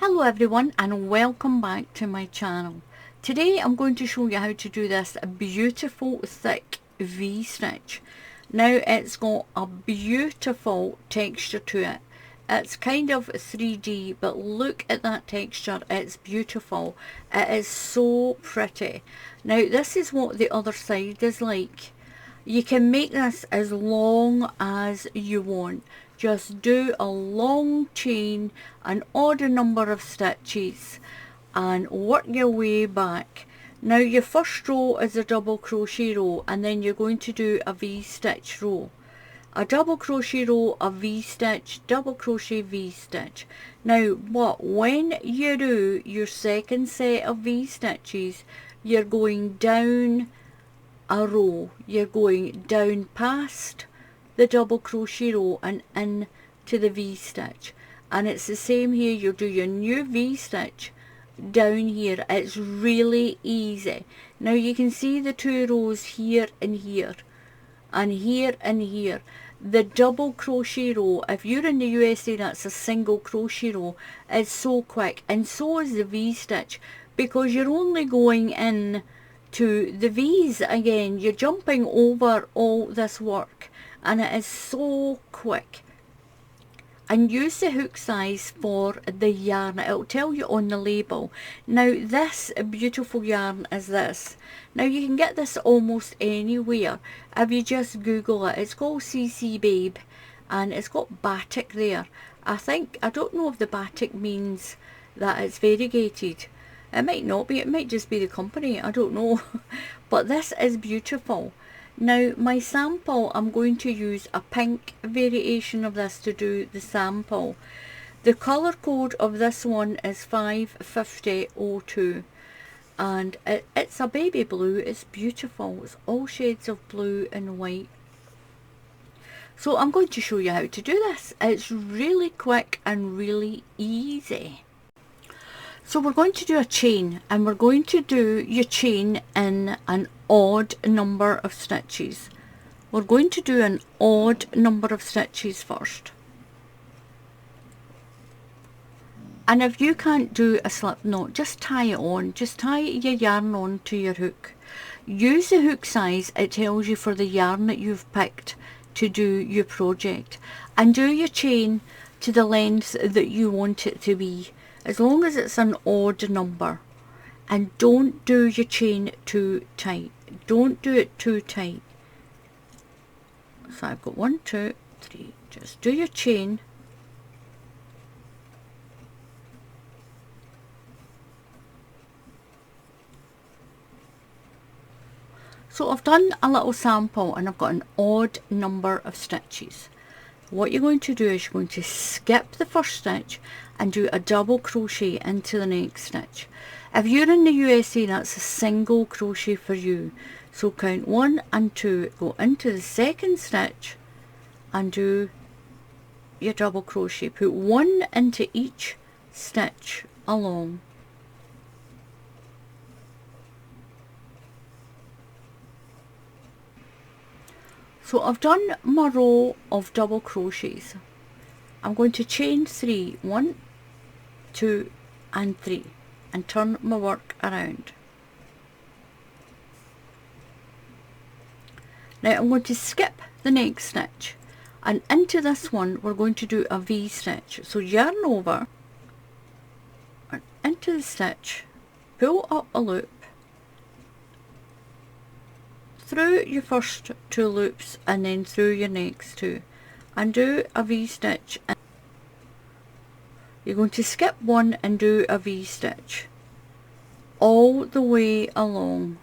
Hello everyone and welcome back to my channel. Today I'm going to show you how to do this beautiful thick V-stitch. Now it's got a beautiful texture to it. It's kind of 3D, but look at that texture, it's beautiful. It is so pretty. Now this is what the other side is like. You can make this as long as you want. Just do a long chain, an odd number of stitches, and work your way back. Now your first row is a double crochet row, and then you're going to do a V-stitch row. A double crochet row, a V-stitch, double crochet V-stitch. Now but when you do your second set of V-stitches, you're going down a row. You're going down past the double crochet row and in to the V-stitch, and it's the same here. You'll do your new V-stitch down here. It's really easy. Now you can see the two rows here and here and here and here. The double crochet row, if you're in the USA, that's a single crochet row. It's so quick, and so is the V-stitch, because you're only going in to the V's again. You're jumping over all this work, and it is so quick. And use the hook size for the yarn. It'll tell you on the label. Now this beautiful yarn is this. Now you can get this almost anywhere if you just Google it. It's called CC Babe, and it's got batik there. I don't know if the batik means that it's variegated. It might not be, it might just be the company, I don't know. But this is beautiful. Now my sample, I'm going to use a pink variation of this to do the sample. The colour code of this one is 55002, and it's a baby blue. It's beautiful. It's all shades of blue and white. So I'm going to show you how to do this. It's really quick and really easy. So we're going to do a chain, and we're going to do your chain in an odd number of stitches. We're going to do an odd number of stitches first. And if you can't do a slip knot, just tie it on. Just tie your yarn on to your hook. Use the hook size it tells you for the yarn that you've picked to do your project, and do your chain to the length that you want it to be, as long as it's an odd number. And don't do your chain too tight. Don't do it too tight. So I've got 1, 2, 3. Just do your chain. So I've done a little sample, and I've got an odd number of stitches. What you're going to do is you're going to skip the first stitch and do a double crochet into the next stitch. If you're in the USA, that's a single crochet for you. So count 1 and 2, go into the second stitch and do your double crochet. Put 1 into each stitch along. So I've done my row of double crochets. I'm going to chain 3, 1, 2 and 3, and turn my work around. Now I'm going to skip the next stitch, and into this one we're going to do a V-stitch. So yarn over and into the stitch, pull up a loop through your first 2 loops and then through your next 2, and do a V-stitch. You're going to skip 1 and do a V-stitch all the way along.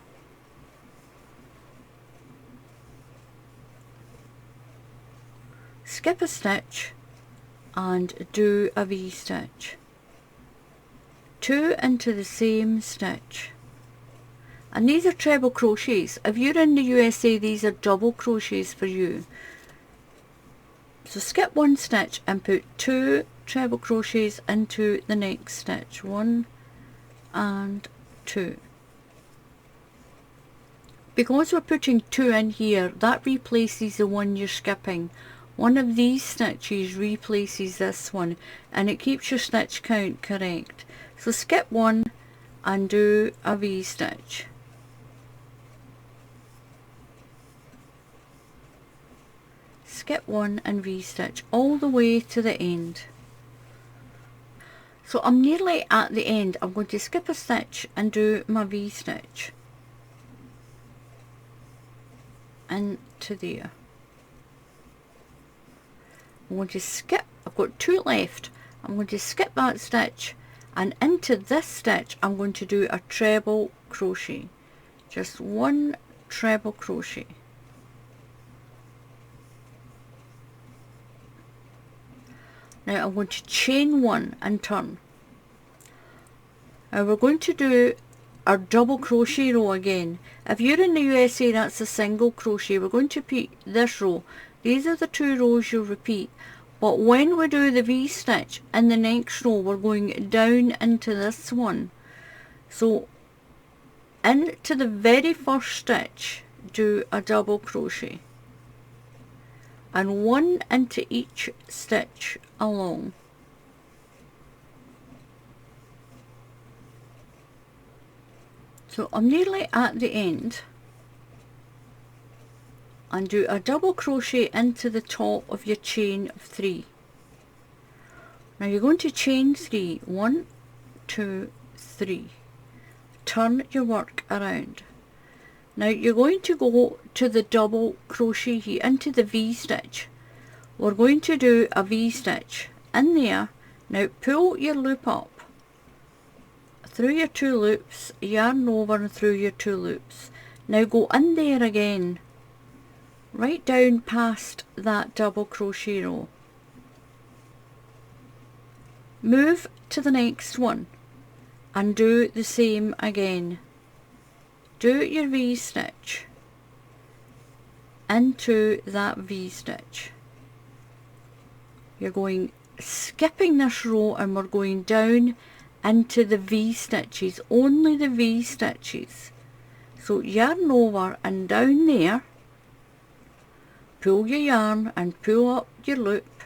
Skip a stitch and do a V-stitch. 2 into the same stitch. And these are treble crochets. If you're in the USA, these are double crochets for you. So skip 1 stitch and put 2 treble crochets into the next stitch. 1 and 2. Because we're putting 2 in here, that replaces the one you're skipping one of these stitches replaces this one, and it keeps your stitch count correct. So skip one and do a V-stitch. Skip one and V-stitch all the way to the end. So I'm nearly at the end. I'm going to skip a stitch and do my V-stitch into there. I'm going to skip, I've got 2 left. I'm going to skip that stitch, and into this stitch I'm going to do a treble crochet. Just 1 treble crochet. Now I'm going to chain 1 and turn. Now we're going to do our double crochet row again. If you're in the USA, that's a single crochet. We're going to repeat this row. These are the 2 rows you'll repeat, but when we do the V-stitch in the next row, we're going down into this one. So into the very first stitch, do a double crochet, and 1 into each stitch along. So I'm nearly at the end, and do a double crochet into the top of your chain of 3. Now you're going to chain 3, 1, 2, 3. Turn your work around. Now you're going to go to the double crochet here, into the V-stitch. We're going to do a V-stitch in there. Now pull your loop up through your 2 loops, yarn over and through your 2 loops. Now go in there again, right down past that double crochet row. Move to the next one and do the same again. Do your V-stitch into that V-stitch. You're going skipping this row, and we're going down into the V-stitches, only the V-stitches. So yarn over and down there, pull your yarn and pull up your loop,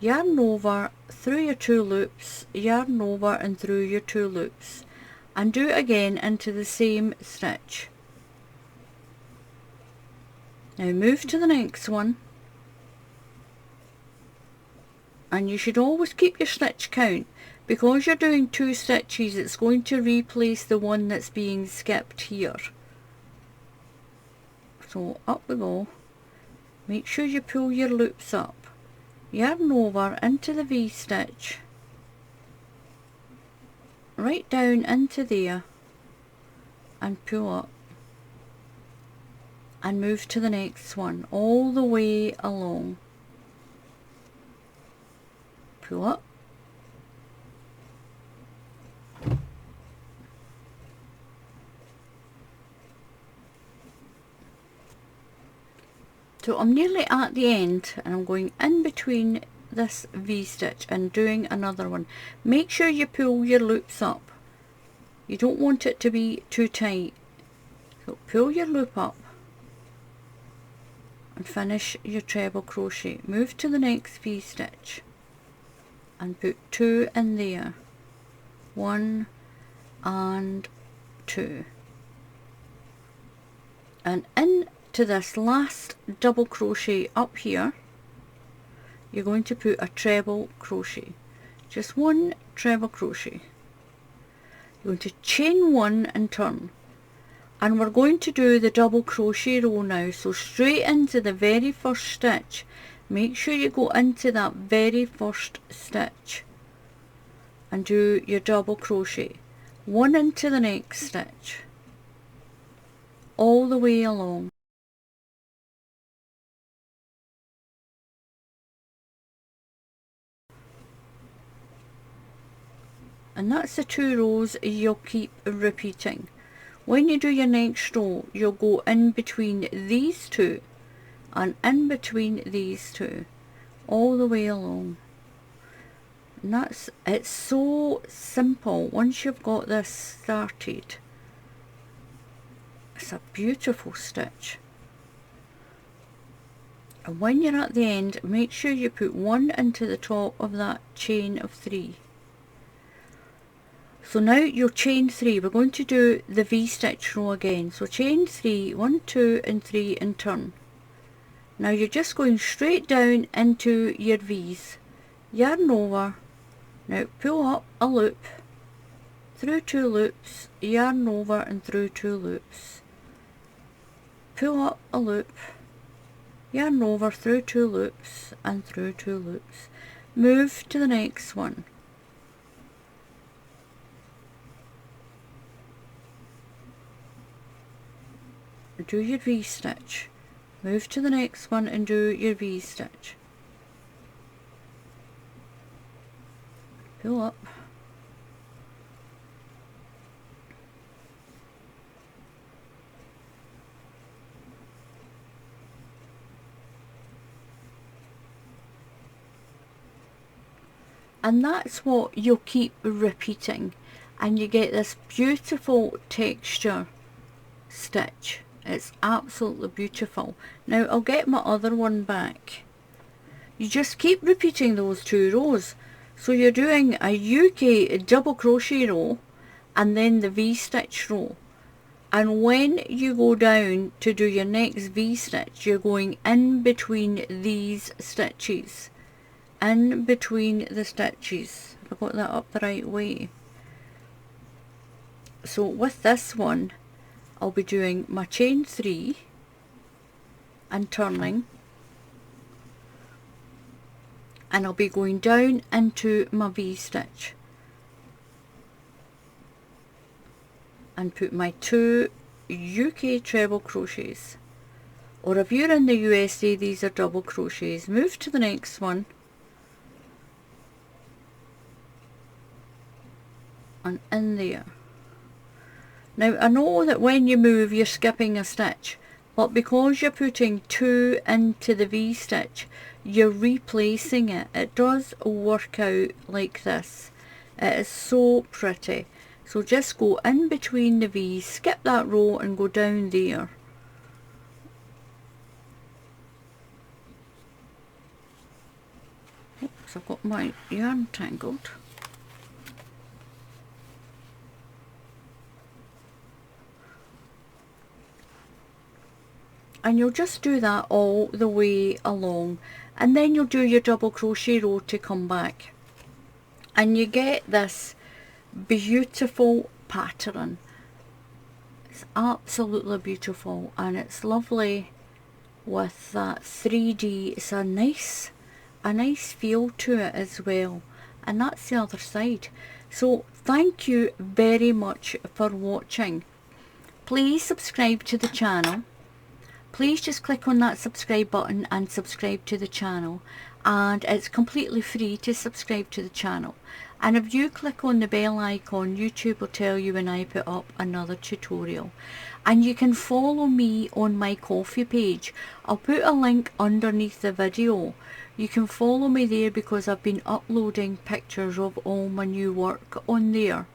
yarn over through your 2 loops, yarn over and through your 2 loops, and do it again into the same stitch. Now move to the next one, and you should always keep your stitch count. Because you're doing 2 stitches, it's going to replace the one that's being skipped here. So up we go. Make sure you pull your loops up, yarn over into the V-stitch, right down into there, and pull up, and move to the next one all the way along. Pull up, so I'm nearly at the end, and I'm going in between this V-stitch and doing another one. Make sure you pull your loops up. You don't want it to be too tight. So pull your loop up and finish your treble crochet. Move to the next V-stitch and put 2 in there. 1 and 2. And in to this last double crochet up here, you're going to put a treble crochet, just 1 treble crochet. You're going to chain 1 and turn, and we're going to do the double crochet row now. So straight into the very first stitch, make sure you go into that very first stitch and do your double crochet, 1 into the next stitch, all the way along. And that's the 2 rows you'll keep repeating. When you do your next row, you'll go in between these 2 and in between these 2 all the way along. And it's so simple once you've got this started. It's a beautiful stitch. And when you're at the end, make sure you put 1 into the top of that chain of 3. So now your chain 3, we're going to do the V-stitch row again. So chain 3, 1, 2 and 3 and turn. Now you're just going straight down into your V's. Yarn over. Now pull up a loop, through 2 loops, yarn over and through 2 loops. Pull up a loop, yarn over through 2 loops and through 2 loops. Move to the next one. Do your V-stitch. Move to the next one and do your V-stitch. Pull up. And that's what you'll keep repeating, and you get this beautiful texture stitch. It's absolutely beautiful. Now I'll get my other one back. You just keep repeating those 2 rows. So you're doing a UK double crochet row and then the V-stitch row. And when you go down to do your next V-stitch, you're going in between these stitches. In between the stitches. Have I got that up the right way? So with this one, I'll be doing my chain 3 and turning, and I'll be going down into my V-stitch and put my 2 UK treble crochets, or if you're in the USA, these are double crochets. Move to the next one and in there. Now I know that when you move you're skipping a stitch, but because you're putting 2 into the V-stitch, you're replacing it. It does work out like this. It is so pretty. So just go in between the V's, skip that row and go down there. Oops, I've got my yarn tangled. And you'll just do that all the way along, and then you'll do your double crochet row to come back, and you get this beautiful pattern. It's absolutely beautiful, and it's lovely with that 3D. It's a nice feel to it as well, and that's the other side. So thank you very much for watching. Please subscribe to the channel. Please just click on that subscribe button and subscribe to the channel, and it's completely free to subscribe to the channel. And if you click on the bell icon, YouTube will tell you when I put up another tutorial. And you can follow me on my Ko-fi page. I'll put a link underneath the video. You can follow me there because I've been uploading pictures of all my new work on there.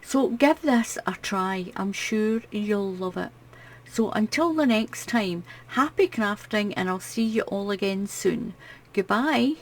So give this a try. I'm sure you'll love it. So until the next time, happy crafting, and I'll see you all again soon. Goodbye.